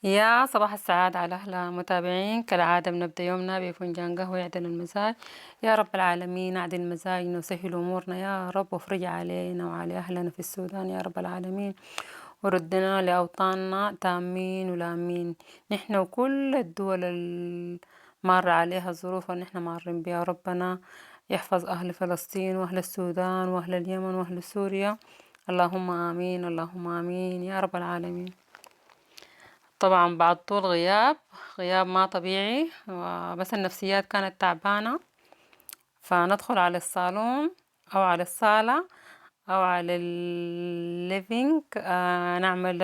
يا صباح السعادة على أهلا متابعين، كالعادة بنبدأ يومنا بفنجان قهوة يعدل المزاج. يا رب العالمين أعدل مزاجنا وسهل أمورنا يا رب، وافرج علينا وعلى أهلنا في السودان يا رب العالمين، وردنا لأوطاننا تامين ولامين. نحن وكل الدول مار عليها الظروف اللي نحن مارين بها، ربنا يحفظ أهل فلسطين وأهل السودان وأهل اليمن وأهل سوريا. اللهم آمين اللهم آمين يا رب العالمين. طبعا بعد طول غياب ما طبيعي، وبس النفسيات كانت تعبانة، فندخل على الصالون أو على الصالة أو على الليفينج، نعمل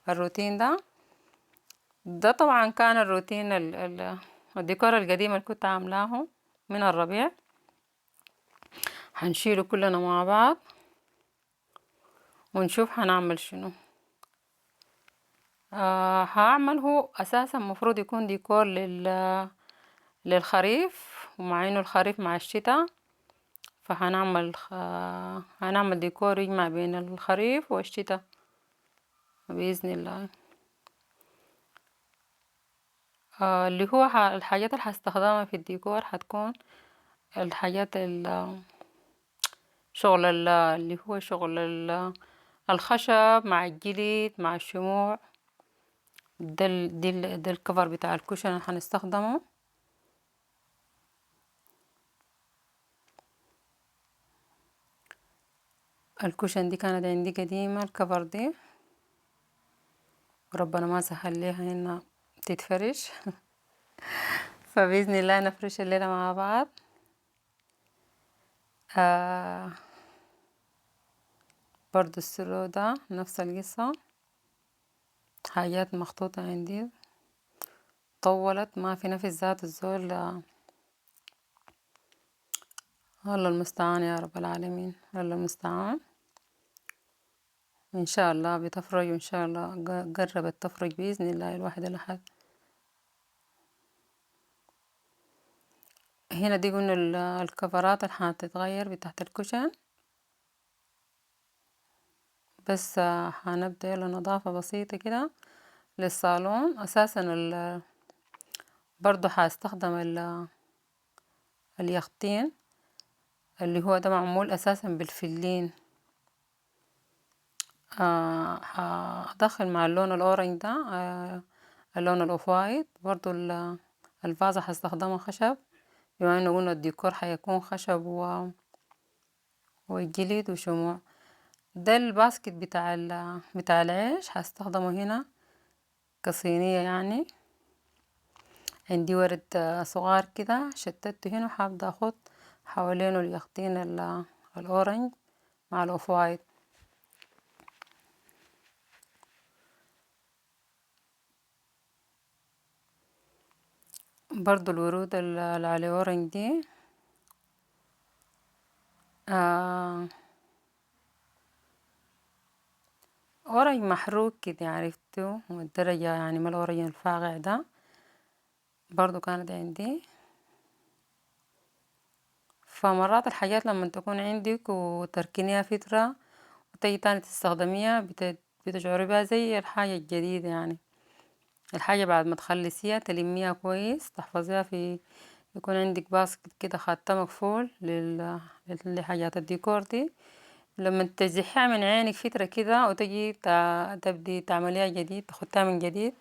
الروتين ده طبعا كان الروتين الديكور القديم اللي كنت عاملاه من الربيع. هنشيله كلنا مع بعض ونشوف هنعمل شنو. هعمل هو أساسا مفروض يكون ديكور للخريف، ومع إنه الخريف مع الشتاء، هنعمل ديكور يجمع بين الخريف والشتاء بإذن الله. اللي هو الحاجات اللي هستخدمها في الديكور هتكون الحاجات شغل اللي هو شغل الخشب مع الجليد مع الشموع. ده الكفر بتاع الكوشن اللي هنستخدمه. الكوشن دي كانت عندي قديمة، الكفر دي ربنا ما سهل ليها انها تتفرش فبإذن الله نفرش الليلة مع بعض. آه برضو السلو ده نفس القصة، حاجات مخطوطة عندي طولت ما في نفس ذات الزول. الله المستعان يا رب العالمين، الله المستعان. إن شاء الله بتفرج، وإن شاء الله قربت تفرج بإذن الله الواحد الأحد. هنا دي قلنا الكفرات اللي هتتغير بتاعت الكشن. بس هنبدأ يلا نظافة بسيطة كده للصالون. أساسا برضو هستخدم اليخطين اللي هو ده معمول أساسا بالفلين. هدخل مع اللون الأورنج ده اللون الأوف وايت. برضو الفازة هستخدمها خشب، بما انه قلنا الديكور هيكون خشب وجليد وشموع. ده الباسكت بتاع العيش هستخدمه هنا كصينية يعني. عندي ورد صغار كده شتته هنا، وحابدأ اخد حوالينه اليخطين الأورنج مع الأوف وايت. برضو الورود اللي على أورنج دي أورنج محروق كده عرفته، والدرجة يعني ما الأورنج الفاقع ده. برضو كانت عندي. فمرات الحاجات لما تكون عندك وتركنيها فترة وتيجي تاني تستخدميها بتشعري بها زي الحاجة الجديدة يعني. الحاجة بعد ما تخلصيها تلميها كويس، تحفظيها في، يكون عندك باسكت كده خاتة مقفول لحاجات الديكور دي. لما تزحيها من عينك فترة كده وتجي تبدي تعمليها جديد، تخدها من جديد،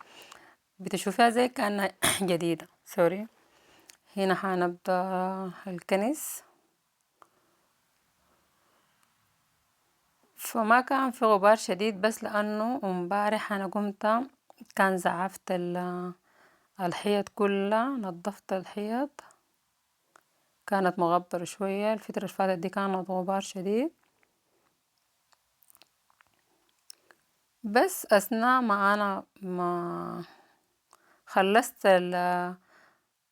بتشوفيها زي كأنها جديدة. سوري. هنا هنبدأ الكنس. فما كان في غبار شديد، بس لأنه امبارح أنا قمت كان زعفت الحيط كلها، نظفت الحيط، كانت مغبرة شوية. الفترة اللي فاتت دي كانت غبار شديد. بس أثناء ما أنا ما خلصت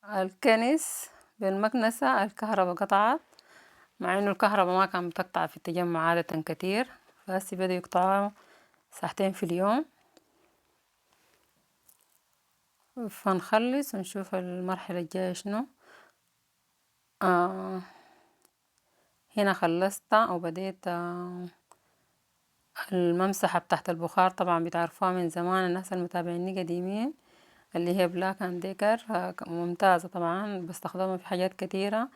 الكنس بالمكنسة، الكهرباء قطعت، مع إنه الكهرباء ما كان بتقطع في التجمع عادة كتير، بس بدأوا يقطعوا ساعتين في اليوم. فنخلص ونشوف المرحلة الجاية شنو. هنا خلصت وبديت الممسحة بتاعت البخار طبعا بتعرفوها من زمان الناس المتابعيني قديمين، اللي هي بلاك اند ديكر، ممتازة طبعا، بستخدمها في حاجات كتيرة،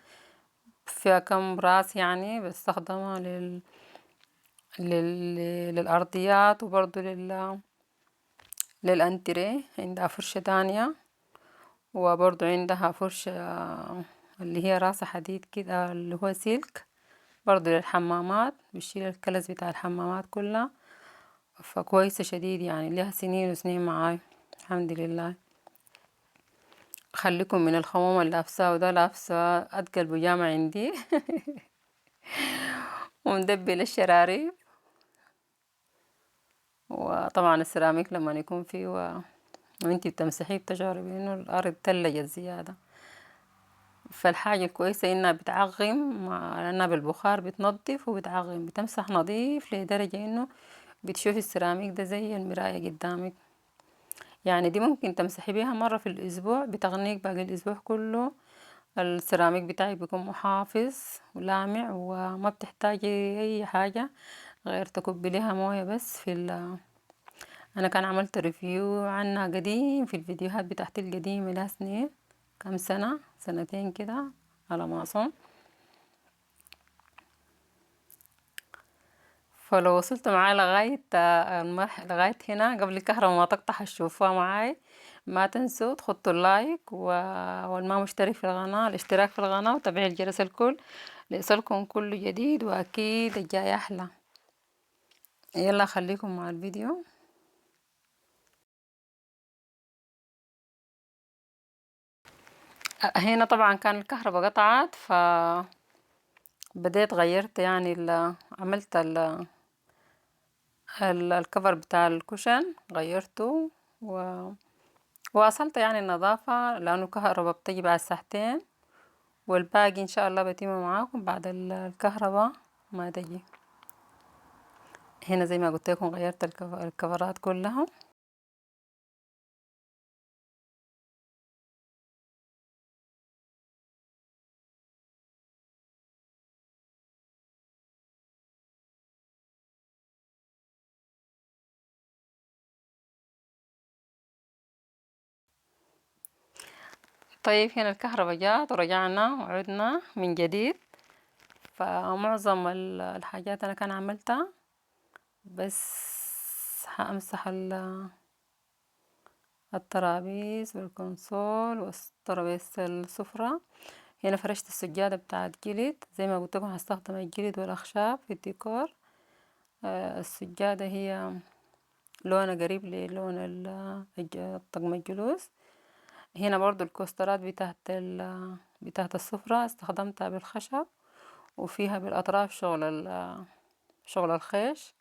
فيها كم راس يعني، بستخدمها للأرضيات، وبرضو للأنتريه. عندها فرشة تانية، وبرضو عندها فرشة اللي هي راسها حديد كده اللي هو سلك، برضو للحمامات، بتشيل الكلس بتاع الحمامات كلها، فكويسة شديد يعني، لها سنين وسنين معاي الحمد لله. خليكم من الخموم اللي لابساه، وده لابسة أتقل بيجامة عندي ومدبل الشراريب. وطبعا السيراميك لما يكون فيه وانتي بتمسحيه بتشعري بانه الارض تلجت زيادة. فالحاجة الكويسة انها بتعغم، لانها بالبخار بتنظف وبتعغم، بتمسح نظيف لدرجة انه بتشوفي السيراميك ده زي المراية قدامك. يعني دي ممكن تمسحي بيها مرة في الاسبوع، بتغنيك باقي الاسبوع كله. السيراميك بتاعي بيكون محافظ ولامع، وما بتحتاجي اي حاجة غير تكبي لها موية بس انا كان عملت ريفيو عنها قديم في الفيديوهات بتاعتي القديمة، لها سنين، كم سنة، سنتين كده على ما اظن. فلو وصلت معاي لغاية لغاية هنا قبل الكهرباء ما تقطع هتشوفوها معاي، ما تنسوا تخطوا اللايك والما مشترك في القناة الاشتراك في القناة، وتفعيل جرس الكل ليصلكم كل جديد، واكيد الجاي احلى. يلا خليكم مع الفيديو. هنا طبعا كان الكهرباء قطعت، بديت غيرت يعني عملت الكفر بتاع الكوشن غيرته، واصلت يعني النظافة، لانه الكهرباء بتجي بعد ساعتين، والباقي ان شاء الله بتم معاكم بعد الكهرباء ما تجي. هنا زي ما قلت لكم غيرت الكفرات كلها. طيب هنا الكهرباء جات ورجعنا وعدنا من جديد. فمعظم الحاجات انا كان عملتها، بس هامسح الترابيز والكونسول والترابيزة السفرة. هنا فرشت السجادة بتاعت جلد، زي ما قلت لكم هستخدم الجلد والأخشاب في الديكور. السجادة هي لونها قريب للون طقم الجلوس. هنا برضو الكوسترات بتاعت السفرة استخدمتها بالخشب، وفيها بالأطراف شغل الخيش.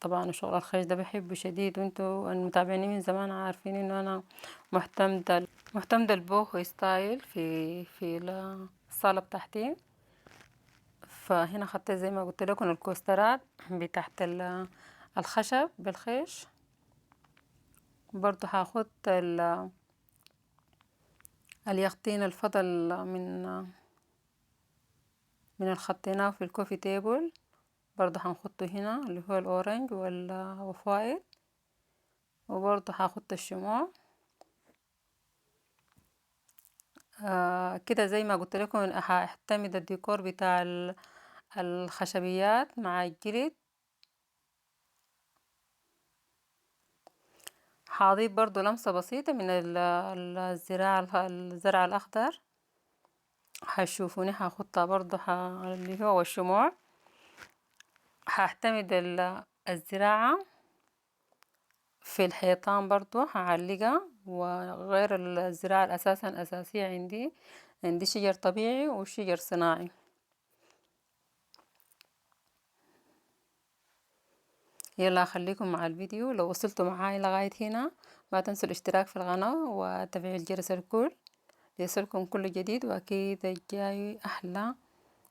طبعا شغل الخيش ده بحبه شديد، وانتوا المتابعين من زمان عارفين انه انا مهتمة البوهو ستايل في الصالة بتاعتي. فهنا خدت زي ما قلت لكم الكوسترات بتاعت الخشب بالخيش. برضو هاخد اليقطين الفضل من الخطيناه في الكوفي تيبل، برضو هنحطه هنا اللي هو الاورنج والفايت. وبرضو هاخد الشموع. كده زي ما قلت لكم هعتمد الديكور بتاع الخشبيات مع الجلد. هضيف برضو لمسة بسيطة من الزرع الأخضر، هتشوفوني هاخدها برضو اللي هو الشموع. هعتمد الزراعة في الحيطان برضو هعلقها، وغير الزراعة الأساسية عندي شجر طبيعي وشجر صناعي. يلا خليكم مع الفيديو. لو وصلتوا معاي لغاية هنا ما تنسوا الاشتراك في القناة وتفعيل جرس الكل ليصلكم كل جديد، وأكيد الجاي أحلى.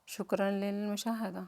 شكرا للمشاهدة.